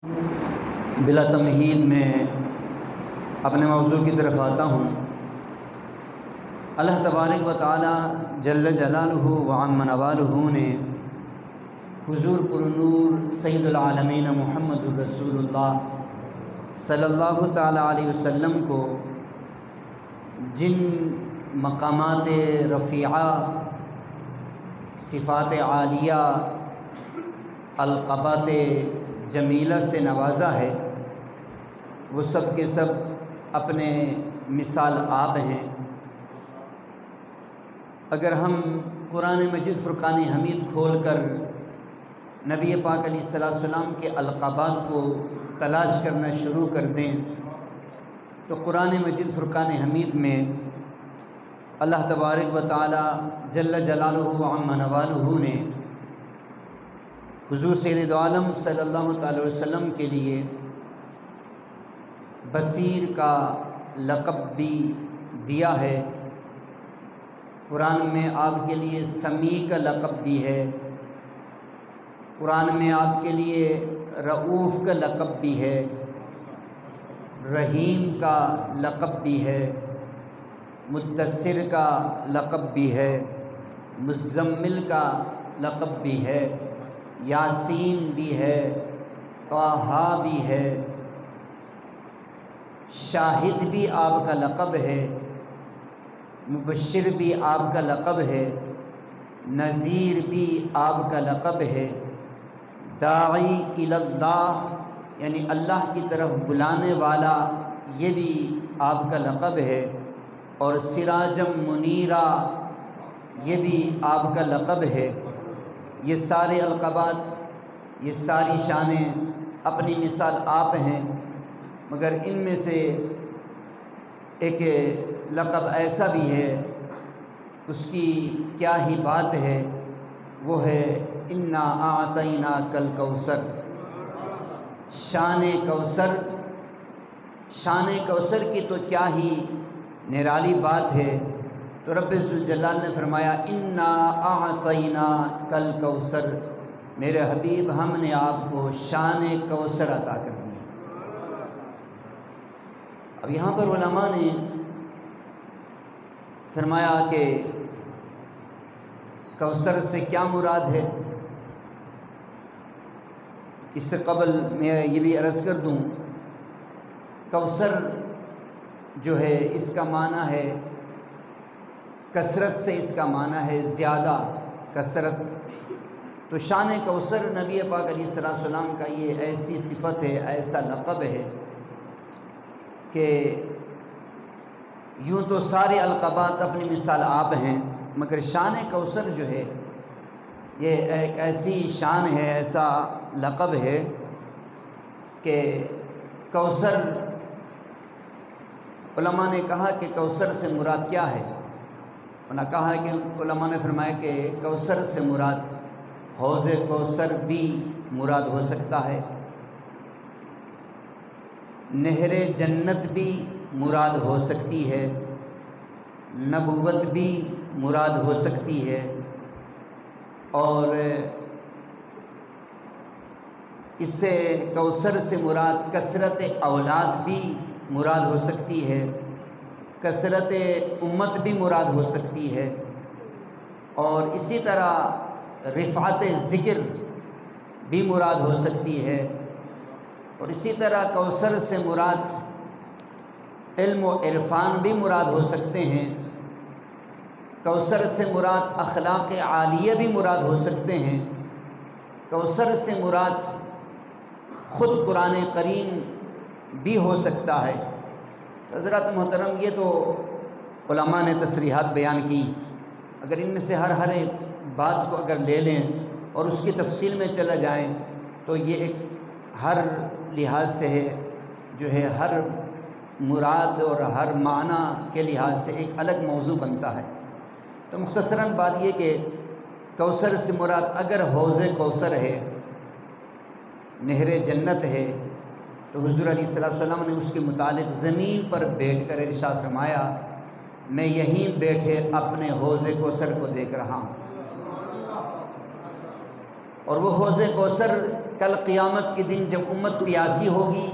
بلا تمہید میں اپنے موضوع کی طرف آتا ہوں۔ اللہ تبارک و تعالی جل جلالہ و عم نوالہ نے حضور پر نور سید العالمین محمد الرسول اللہ صلی اللہ تعالی علیہ وسلم کو جن مقامات رفیعہ، صفات عالیہ، القابات جمیلہ سے نوازا ہے، وہ سب کے سب اپنے مثال آپ ہیں۔ اگر ہم قرآن مجید فرقان حمید کھول کر نبی پاک علیہ السلام کے القابات کو تلاش کرنا شروع کر دیں تو قرآن مجید فرقان حمید میں اللہ تبارک و تعالی جل جلالہ و عم نوالہ نے حضور سید عالم صلی اللہ تعالی وسلم کے لیے بصیر کا لقب بھی دیا ہے۔ قرآن میں آپ کے لیے سمیع کا لقب بھی ہے، قرآن میں آپ کے لیے رؤوف کا لقب بھی ہے، رحیم کا لقب بھی ہے، مدثر کا لقب بھی ہے، مزمل کا لقب بھی ہے، یاسین بھی ہے، طٰہٰ بھی ہے، شاہد بھی آپ کا لقب ہے، مبشر بھی آپ کا لقب ہے، نذیر بھی آپ کا لقب ہے، داعی الی اللہ یعنی اللہ کی طرف بلانے والا یہ بھی آپ کا لقب ہے، اور سراجم منیرا یہ بھی آپ کا لقب ہے۔ یہ سارے القابات، یہ ساری شانیں اپنی مثال آپ ہیں، مگر ان میں سے ایک لقب ایسا بھی ہے، اس کی کیا ہی بات ہے، وہ ہے انا اعطیناک الکوثر۔ شان کوثر، شان کوثر کی تو کیا ہی نرالی بات ہے، تو رب ذوالجلال نے فرمایا انا اعطیناک الکوثر، میرے حبیب ہم نے آپ کو شان کوثر عطا کر دی۔ اب یہاں پر علماء نے فرمایا کہ کوثر سے کیا مراد ہے۔ اس سے قبل میں یہ بھی عرض کر دوں، کوثر جو ہے اس کا معنی ہے کثرت سے، اس کا معنی ہے زیادہ کثرت۔ تو شان کوثر نبی پاک علیہ السلام کا یہ ایسی صفت ہے، ایسا لقب ہے کہ یوں تو سارے القابات اپنی مثال آپ ہیں، مگر شان کوثر جو ہے یہ ایک ایسی شان ہے، ایسا لقب ہے کہ کوثر، علماء نے کہا کہ کوثر سے مراد کیا ہے، انہوں نے کہا کہ علماء نے فرمایا کہ کوثر سے مراد حوض کوثر بھی مراد ہو سکتا ہے، نہر جنت بھی مراد ہو سکتی ہے، نبوت بھی مراد ہو سکتی ہے، اور اس سے کوثر سے مراد کثرت اولاد بھی مراد ہو سکتی ہے، کثرت امت بھی مراد ہو سکتی ہے، اور اسی طرح رفعت ذکر بھی مراد ہو سکتی ہے، اور اسی طرح کوثر سے مراد علم و عرفان بھی مراد ہو سکتے ہیں، کوثر سے مراد اخلاق عالیہ بھی مراد ہو سکتے ہیں، کوثر سے مراد خود قرآن کریم بھی ہو سکتا ہے۔ حضرات محترم، یہ تو علماء نے تصریحات بیان کی، اگر ان میں سے ہر ایک بات کو اگر لے لیں اور اس کی تفصیل میں چلا جائیں تو یہ ایک ہر لحاظ سے ہے جو ہے ہر مراد اور ہر معنی کے لحاظ سے ایک الگ موضوع بنتا ہے۔ تو مختصراً بات یہ کہ کوثر سے مراد اگر حوض کوثر ہے، نہر جنت ہے، تو حضور علیہ السلام نے اس کے متعلق زمین پر بیٹھ کر ارشاد فرمایا، میں یہیں بیٹھے اپنے حوض کوثر کو دیکھ رہا ہوں، اور وہ حوض کوثر کل قیامت کے دن جب امت پیاسی ہوگی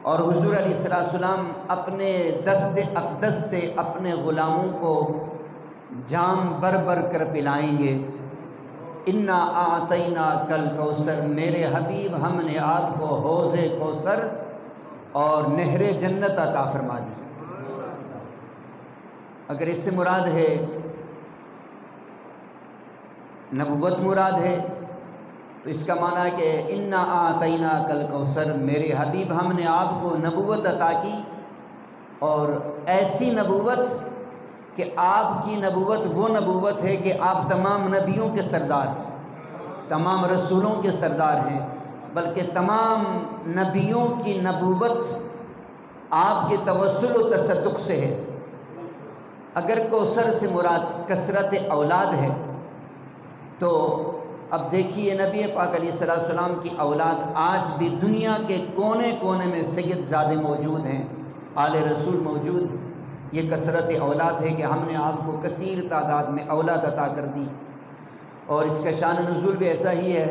اور حضور علیہ السلام اپنے دست اقدس سے اپنے غلاموں کو جام بر بر کر پلائیں گے، انا اعطینا کل کوثر، میرے حبیب ہم نے آپ کو حوض کوثر اور نہر جنت عطا فرما دی۔ اگر اس سے مراد ہے نبوت مراد ہے تو اس کا معنی ہے کہ انا اعطینا کل کوثر، میرے حبیب ہم نے آپ کو نبوت عطا کی، اور ایسی نبوت کہ آپ کی نبوت وہ نبوت ہے کہ آپ تمام نبیوں کے سردار ہیں، تمام رسولوں کے سردار ہیں، بلکہ تمام نبیوں کی نبوت آپ کے توسل و تصدق سے ہے۔ اگر کوثر سے مراد کثرت اولاد ہے تو اب دیکھیے نبی پاک علیہ السلام کی اولاد آج بھی دنیا کے کونے کونے میں سید زادے موجود ہیں، آل رسول موجود ہیں۔ یہ کثرت اولاد ہے کہ ہم نے آپ کو کثیر تعداد میں اولاد عطا کر دی، اور اس کا شان نزول بھی ایسا ہی ہے۔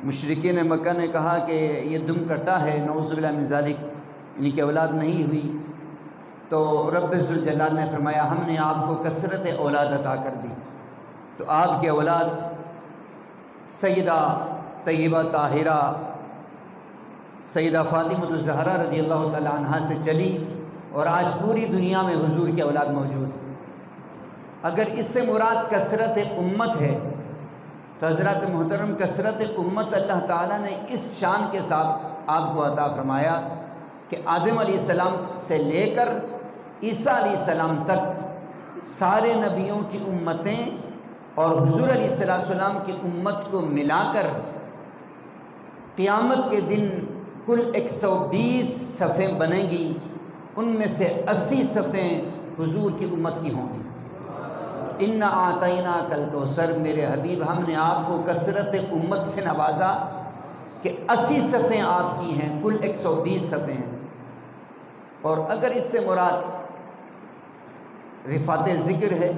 مشرکین مکہ نے کہا کہ یہ دم کٹا ہے، نعوذ باللہ من ذالک، ان کی اولاد نہیں ہوئی، تو رب ذوالجلال نے فرمایا ہم نے آپ کو کثرت اولاد عطا کر دی۔ تو آپ کی اولاد سیدہ طیبہ طاہرہ سیدہ فاطمہ الزہرا رضی اللہ تعالی عنہا سے چلی، اور آج پوری دنیا میں حضور کی اولاد موجود ہے۔ اگر اس سے مراد کثرت امت ہے تو حضرات محترم کثرت امت اللہ تعالیٰ نے اس شان کے ساتھ آپ کو عطا فرمایا کہ آدم علیہ السلام سے لے کر عیسیٰ علیہ السلام تک سارے نبیوں کی امتیں اور حضور علیہ السلام کی امت کو ملا کر قیامت کے دن کل 120 صفیں بنیں گی، ان میں سے 80 صفیں حضور کی امت کی ہوں گی۔ انا اعطینا کل کوثر، میرے حبیب ہم نے آپ کو کثرت امت سے نوازا کہ 80 صفیں آپ کی ہیں، کل 120 صفیں ہیں۔ اور اگر اس سے مراد رفعت ذکر ہے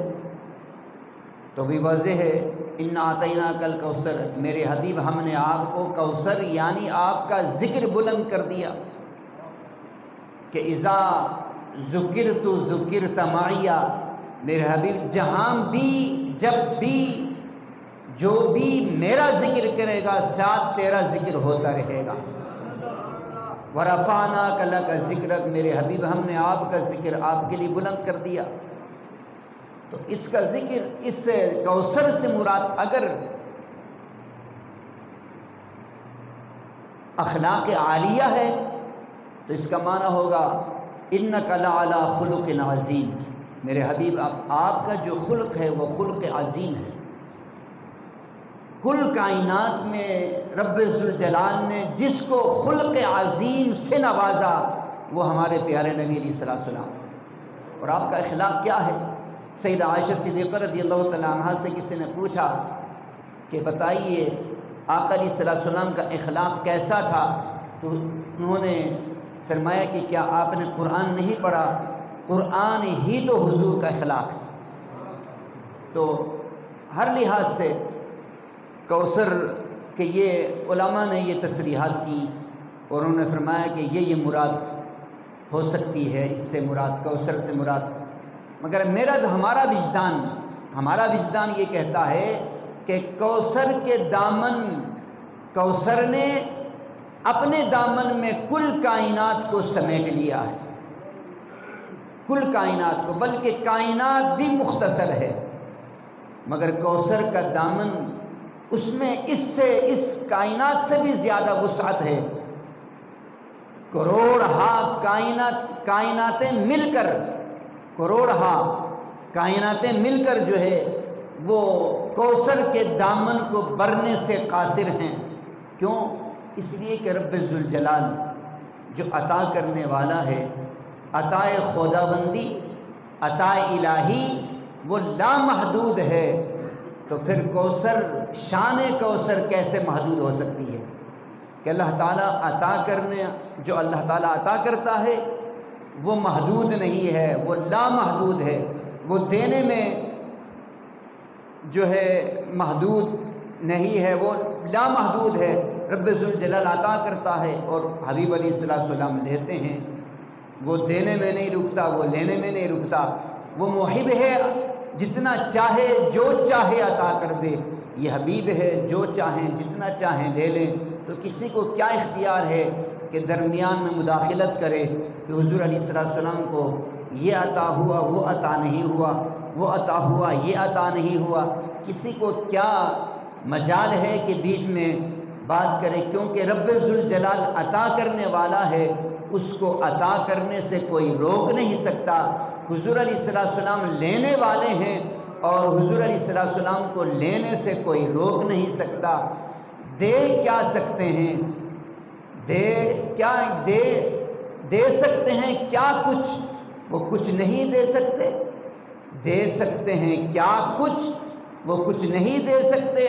تو بھی واضح ہے، انا اعطینا کل کوثر، میرے حبیب ہم نے آپ کو کوثر یعنی آپ کا ذکر بلند کر دیا کہ اذا ذکرت ذکرت معیا، میرے حبیب جہاں بھی جب بھی جو بھی میرا ذکر کرے گا ساتھ تیرا ذکر ہوتا رہے گا۔ وَرَفَعْنَاكَ لَكَ ذِكْرَكَ، میرے حبیب ہم نے آپ کا ذکر آپ کے لیے بلند کر دیا۔ تو اس کا ذکر اس کوثر سے مراد اگر اخلاق عالیہ ہے تو اس کا معنی ہوگا اِنَّكَ لَعَلَىٰ خُلُقٍ عَظِيمٍ، میرے حبیب آپ کا جو خلق ہے وہ خلق عظیم ہے۔ کل کائنات میں رب ذوالجلال نے جس کو خلق عظیم سے نوازا وہ ہمارے پیارے نبی علیہ السلام۔ اور آپ کا اخلاق کیا ہے؟ سیدہ عائشہ صدیقہ رضی اللہ تعالی عنہا سے کسی نے پوچھا کہ بتائیے آقا علیہ السلام کا اخلاق کیسا تھا، تو انہوں نے فرمایا کہ کیا آپ نے قرآن نہیں پڑھا؟ قرآن ہی تو حضور کا اخلاق ہے۔ تو ہر لحاظ سے کوثر کہ یہ علماء نے یہ تصریحات کی اور انہوں نے فرمایا کہ یہ مراد ہو سکتی ہے، اس سے مراد کوثر سے مراد، مگر ہمارا وجدان یہ کہتا ہے کہ کوثر کے دامن، کوثر نے اپنے دامن میں کل کائنات کو سمیٹ لیا ہے، کل کائنات کو، بلکہ کائنات بھی مختصر ہے مگر کوثر کا دامن اس میں اس کائنات سے بھی زیادہ وسعت ہے۔ کروڑہا کائناتیں مل کر، کروڑہا کائناتیں مل کر جو ہے وہ کوثر کے دامن کو بھرنے سے قاصر ہیں۔ کیوں؟ اس لیے کہ رب ذوالجلال جو عطا کرنے والا ہے، عطائے خداوندی، عطائے الہی وہ لامحدود ہے، تو پھر کوثر، شان کوثر کیسے محدود ہو سکتی ہے؟ کہ اللہ تعالیٰ عطا کرنے، جو اللہ تعالیٰ عطا کرتا ہے وہ محدود نہیں ہے، وہ لامحدود ہے، وہ دینے میں جو ہے محدود نہیں ہے، وہ لامحدود ہے، رب ذوالجلال عطا کرتا ہے اور حبیب علیہ السلام لیتے ہیں۔ وہ دینے میں نہیں رکتا، وہ لینے میں نہیں رکتا، وہ محب ہے، جتنا چاہے جو چاہے عطا کر دے۔ یہ حبیب ہے، جو چاہیں جتنا چاہیں لے لیں۔ تو کسی کو کیا اختیار ہے کہ درمیان میں مداخلت کرے کہ حضور علیہ السلام کو یہ عطا ہوا، وہ عطا نہیں ہوا، وہ عطا ہوا، یہ عطا نہیں ہوا۔ کسی کو کیا مجال ہے کہ بیچ میں بات کرے، کیونکہ رب ذوالجلال عطا کرنے والا ہے، اس کو عطا کرنے سے کوئی روک نہیں سکتا۔ حضور علیہ السلام لینے والے ہیں اور حضور علیہ السلام کو لینے سے کوئی روک نہیں سکتا۔ دے کیا سکتے ہیں؟ دے سکتے ہیں کیا کچھ؟ وہ کچھ نہیں دے سکتے۔ دے سکتے ہیں کیا کچھ؟ وہ کچھ نہیں دے سکتے۔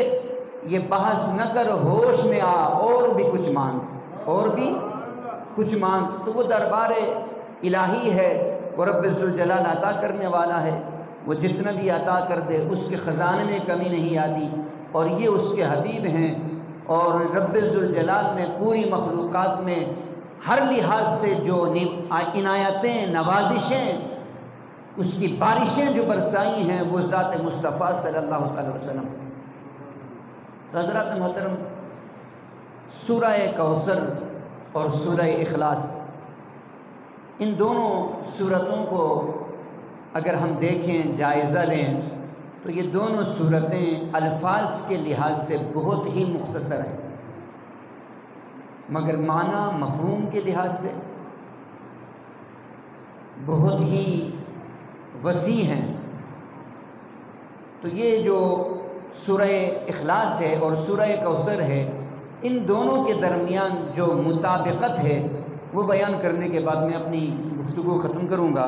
یہ بحث نہ کر، ہوش میں آ، اور بھی کچھ مانگ، اور بھی کچھ مانگ۔ تو وہ دربار الہی ہے، وہ رب ذوالجلال عطا کرنے والا ہے، وہ جتنا بھی عطا کر دے اس کے خزانے میں کمی نہیں آتی، اور یہ اس کے حبیب ہیں۔ اور رب ذوالجلال نے پوری مخلوقات میں ہر لحاظ سے جو عنایتیں، نوازشیں، اس کی بارشیں جو برسائی ہیں وہ ذات مصطفیٰ صلی اللہ علیہ وسلم۔ حضرات محترم، سورہ کوثر اور سورہ اخلاص، ان دونوں سورتوں کو اگر ہم دیکھیں، جائزہ لیں، تو یہ دونوں سورتیں الفاظ کے لحاظ سے بہت ہی مختصر ہیں، مگر معنی مفہوم کے لحاظ سے بہت ہی وسیع ہیں۔ تو یہ جو سورہ اخلاص ہے اور سورہ کوثر ہے، ان دونوں کے درمیان جو مطابقت ہے وہ بیان کرنے کے بعد میں اپنی گفتگو ختم کروں گا۔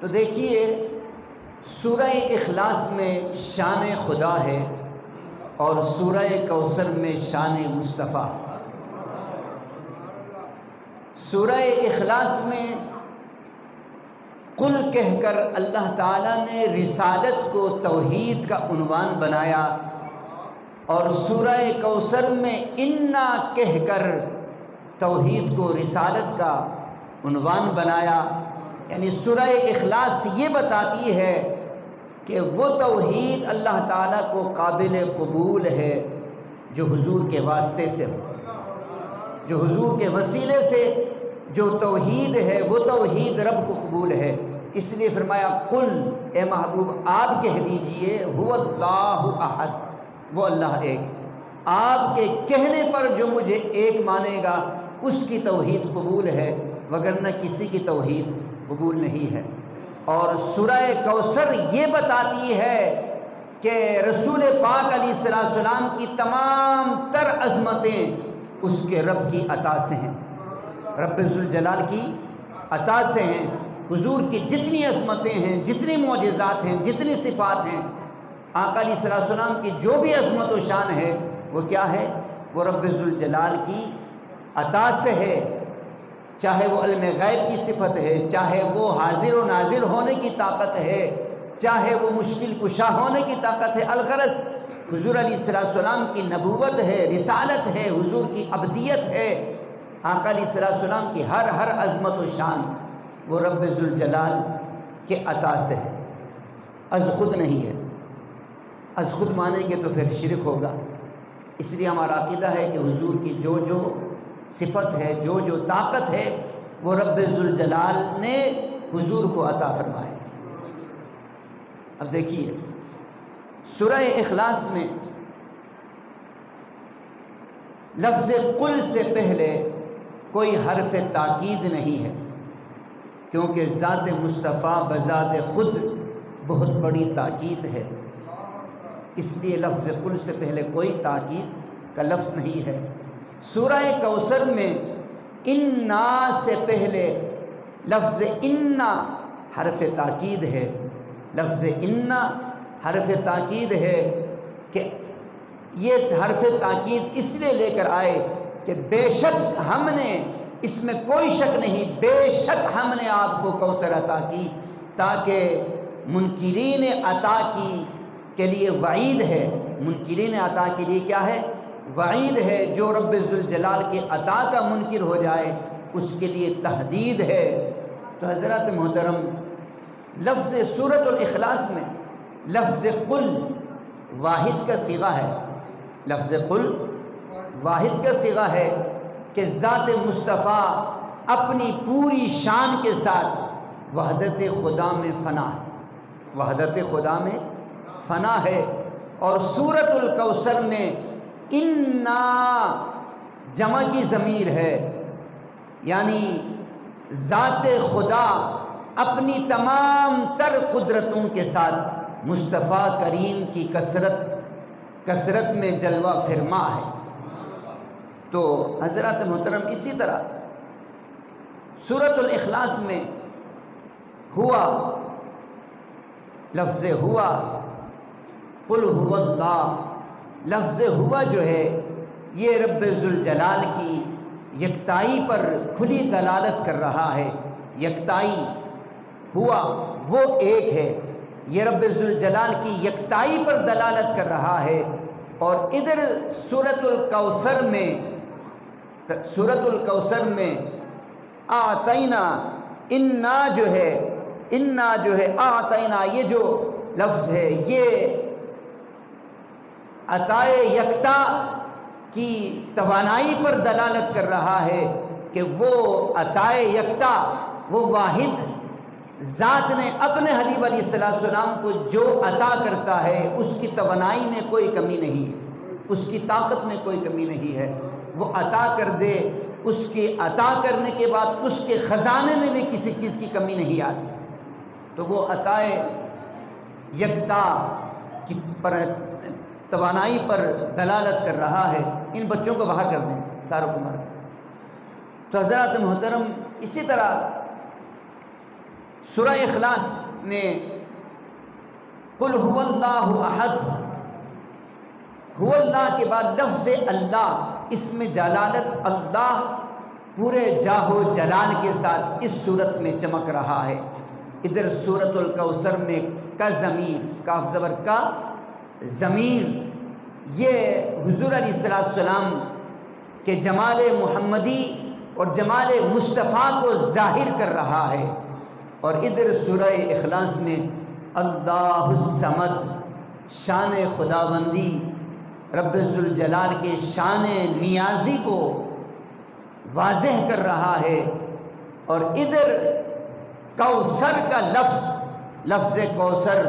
تو دیکھیے، سورہ اخلاص میں شان خدا ہے اور سورہ کوثر میں شان مصطفیٰ۔ سورہ اخلاص میں قل کہہ کر اللہ تعالیٰ نے رسالت کو توحید کا عنوان بنایا، اور سورہ کوثر میں انا کہہ کر توحید کو رسالت کا عنوان بنایا۔ یعنی سورہ اخلاص یہ بتاتی ہے کہ وہ توحید اللہ تعالیٰ کو قابل قبول ہے جو حضور کے واسطے سے ہو، جو حضور کے وسیلے سے جو توحید ہے وہ توحید رب کو قبول ہے۔ اس لیے فرمایا قل، اے محبوب آپ کہہ دیجئے، هو اللہ احد، وہ اللہ ایک۔ آپ کے کہنے پر جو مجھے ایک مانے گا اس کی توحید قبول ہے، وگرنہ کسی کی توحید قبول نہیں ہے۔ اور سورہ کوثر یہ بتاتی ہے کہ رسول پاک علیہ السلام کی تمام تر عظمتیں اس کے رب کی عطا سے ہیں، رب ذوالجلال کی عطا سے ہیں۔ حضور کی جتنی عظمتیں ہیں، جتنی معجزات ہیں، جتنی صفات ہیں، آقا علیہ السلام کی جو بھی عظمت و شان ہے وہ کیا ہے؟ وہ رب ذوالجلال کی عطا سے ہے۔ چاہے وہ علم غیب کی صفت ہے، چاہے وہ حاضر و ناظر ہونے کی طاقت ہے، چاہے وہ مشکل کشا ہونے کی طاقت ہے۔ الغرض حضور علیہ السلام کی نبوت ہے، رسالت ہے، حضور کی عبدیت ہے، آقا علیہ السلام کی ہر عظمت و شان وہ رب ذوالجلال کے عطا سے ہے، از خود نہیں ہے۔ از خود مانیں گے تو پھر شرک ہوگا۔ اس لیے ہمارا عقیدہ ہے کہ حضور کی جو جو صفت ہے، جو جو طاقت ہے، وہ رب ذوالجلال نے حضور کو عطا فرمائے۔ اب دیکھیے، سورہ اخلاص میں لفظ قل سے پہلے کوئی حرف تاکید نہیں ہے، کیونکہ ذات مصطفیٰ بذات خود بہت بڑی تاکید ہے، اس لیے لفظ قل سے پہلے کوئی تاکید کا لفظ نہیں ہے۔ سورہ کوثر میں انا سے پہلے لفظ انا حرف تاکید ہے۔ لفظ انا حرف تاکید ہے کہ یہ حرف تاکید اس لیے لے کر آئے کہ بے شک ہم نے، اس میں کوئی شک نہیں، بے شک ہم نے آپ کو کوثر عطا کی، تاکہ منکرین عطا کی کے لیے وعید ہے۔ منکرین عطا کے لیے کیا ہے؟ وعید ہے، جو رب ذوالجلال کے عطا کا منکر ہو جائے اس کے لیے تحدید ہے۔ تو حضرات محترم، لفظ سورۃ الاخلاص میں لفظ قل واحد کا صیغہ ہے، لفظ قل واحد کا صیغہ ہے کہ ذات مصطفیٰ اپنی پوری شان کے ساتھ وحدت خدا میں فنا ہے، وحدت خدا میں فنا ہے۔ اور سورۃ الکوثر میں انا جمع کی ضمیر ہے، یعنی ذات خدا اپنی تمام تر قدرتوں کے ساتھ مصطفیٰ کریم کی کثرت میں جلوہ فرما ہے۔ تو حضرات محترم، اسی طرح سورۃ الاخلاص میں ہوا، لفظ ہوا، قل هو اللہ، لفظ ہوا جو ہے یہ رب ذوالجلال کی یکتائی پر کھلی دلالت کر رہا ہے۔ یکتائی، ہوا وہ ایک ہے، یہ رب ذوالجلال کی یکتائی پر دلالت کر رہا ہے۔ اور ادھر سورۃ الکوثر میں اعطینا، انا جو ہے اعطینا، یہ جو لفظ ہے یہ عطائے یکتا کی توانائی پر دلالت کر رہا ہے کہ وہ عطائے یکتا، وہ واحد ذات نے اپنے حبیب علیہ السلام کو جو عطا کرتا ہے اس کی توانائی میں کوئی کمی نہیں ہے، اس کی طاقت میں کوئی کمی نہیں ہے۔ وہ عطا کر دے، اس کے عطا کرنے کے بعد اس کے خزانے میں بھی کسی چیز کی کمی نہیں آتی۔ تو وہ عطائے یکتا کی توانائی پر دلالت کر رہا ہے۔ ان بچوں کو باہر کر دیں، ساروں کو مار۔ تو حضرات محترم، اسی طرح سورہ اخلاص میں قل هو اللہ احد، هو اللہ کے بعد لفظ اللہ، اس میں جلالت اللہ پورے جاہ و جلال کے ساتھ اس صورت میں چمک رہا ہے۔ ادھر سورۃ الکوثر میں کا ضمیر، کاف زبر کا ضمیر، یہ حضور علیہ السلام کے جمال محمدی اور جمال مصطفیٰ کو ظاہر کر رہا ہے۔ اور ادھر سورہ اخلاص میں اللہ الصمد، شان خداوندی، رب ذوالجلال کے شان نیازی کو واضح کر رہا ہے۔ اور ادھر کوثر کا لفظ کوثر،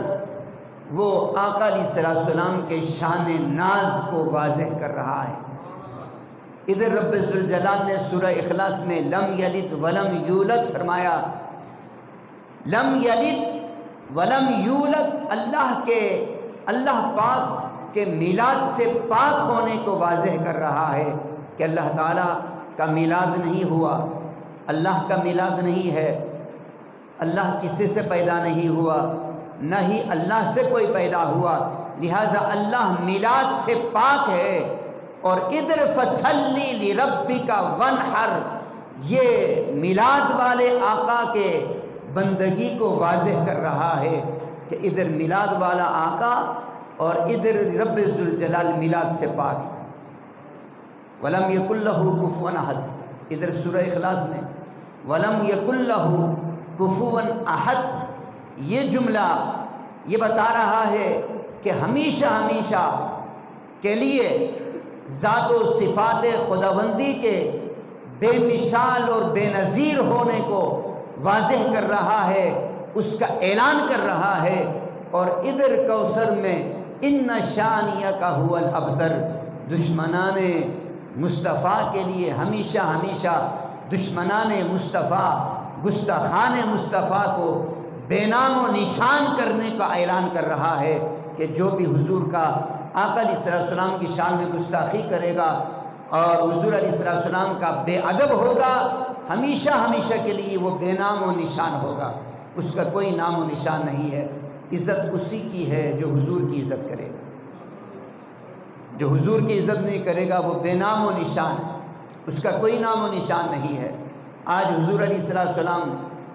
وہ آقا علیہ السلام کے شان ناز کو واضح کر رہا ہے۔ ادھر رب ذوالجلال نے سورہ اخلاص میں لم یلد ولم یولد فرمایا، لم یلد ولم یولد، اللہ پاک کے میلاد سے پاک ہونے کو واضح کر رہا ہے کہ اللہ تعالیٰ کا میلاد نہیں ہوا، اللہ کا میلاد نہیں ہے، اللہ کسی سے پیدا نہیں ہوا، نہ ہی اللہ سے کوئی پیدا ہوا، لہٰذا اللہ میلاد سے پاک ہے۔ اور ادھر فصلی لربک وانحر، یہ میلاد والے آقا کے بندگی کو واضح کر رہا ہے کہ ادھر میلاد والا آقا اور ادھر رب ذوالجلال میلاد سے پاک ہے۔ وَلَمْ يَكُنْ لَهُ كُفُوًا أَحَدٌ، ادھر سورہ اخلاص میں وَلَمْ يَكُنْ لَهُ كُفُوًا أَحَدٌ، یہ جملہ یہ بتا رہا ہے کہ ہمیشہ کے لیے ذات و صفات خداوندی کے بے مثال اور بے نظیر ہونے کو واضح کر رہا ہے، اس کا اعلان کر رہا ہے۔ اور ادھر کوثر میں ان شانیک هو الابتر، دشمنان مصطفیٰ کے لیے ہمیشہ دشمنان مصطفیٰ، گستاخان مصطفیٰ کو بے نام و نشان کرنے کا اعلان کر رہا ہے کہ جو بھی حضور کا آقا علیہ السلام کی شان میں گستاخی کرے گا اور حضور علیہ السلام کا بے ادب ہوگا، ہمیشہ کے لیے وہ بے نام و نشان ہوگا، اس کا کوئی نام و نشان نہیں ہے۔ عزت اسی کی ہے جو حضور کی عزت کرے گا، جو حضور کی عزت نہیں کرے گا وہ بے نام و نشان ہے، اس کا کوئی نام و نشان نہیں ہے۔ آج حضور علیہ السلام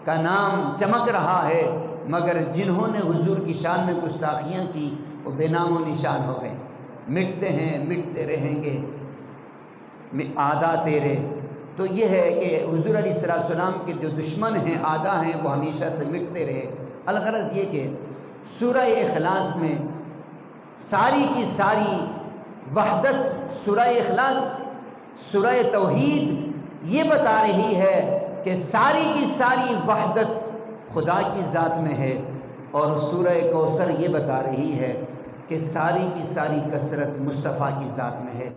کا نام چمک رہا ہے، مگر جنہوں نے حضور کی شان میں گستاخیاں کی وہ بے نام و نشان ہو گئے۔ مٹتے ہیں مٹتے رہیں گے آدھا تیرے. تو یہ ہے کہ حضور علیہ السلام کے جو دشمن ہیں آدھا ہیں وہ ہمیشہ سے مٹتے رہے. الغرض یہ کہ سورہ اخلاص میں ساری کی ساری وحدت، سورہ اخلاص سورہ توحید یہ بتا رہی ہے کہ ساری کی ساری وحدت خدا کی ذات میں ہے، اور سورہ کوثر یہ بتا رہی ہے کہ ساری کی ساری کثرت مصطفیٰ کی ذات میں ہے.